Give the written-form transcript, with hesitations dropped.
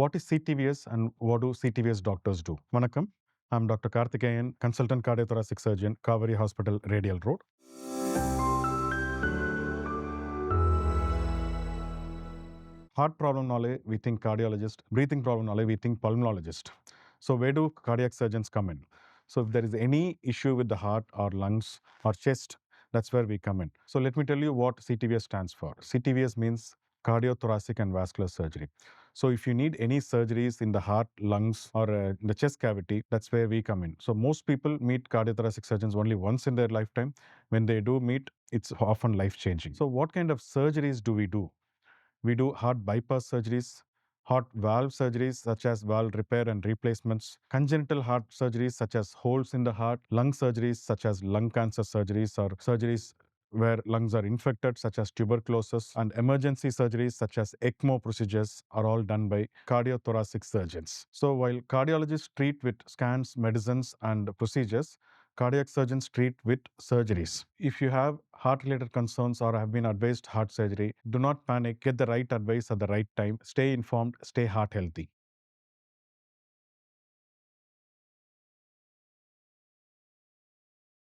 What is CTVS and what do CTVS doctors do? Vanakkam. I'm Dr. Karthikeyan, consultant cardiothoracic surgeon, Kaveri Hospital, Radial Road. Heart problem knowledge, we think cardiologist. Breathing problem knowledge, we think pulmonologist. So where do cardiac surgeons come in? So if there is any issue with the heart or lungs or chest, that's where we come in. So let me tell you what CTVS stands for. CTVS means cardiothoracic and vascular surgery. So if you need any surgeries in the heart, lungs, or in the chest cavity, that's where we come in. So most people meet cardiothoracic surgeons only once in their lifetime. When they do meet, it's often life-changing. So what kind of surgeries do we do? We do heart bypass surgeries, heart valve surgeries such as valve repair and replacements, congenital heart surgeries such as holes in the heart, lung surgeries such as lung cancer surgeries or surgeries where lungs are infected such as tuberculosis, and emergency surgeries such as ECMO procedures are all done by cardiothoracic surgeons. So while cardiologists treat with scans, medicines and procedures, cardiac surgeons treat with surgeries. If you have heart-related concerns or have been advised heart surgery, do not panic. Get the right advice at the right time. Stay informed. Stay heart healthy.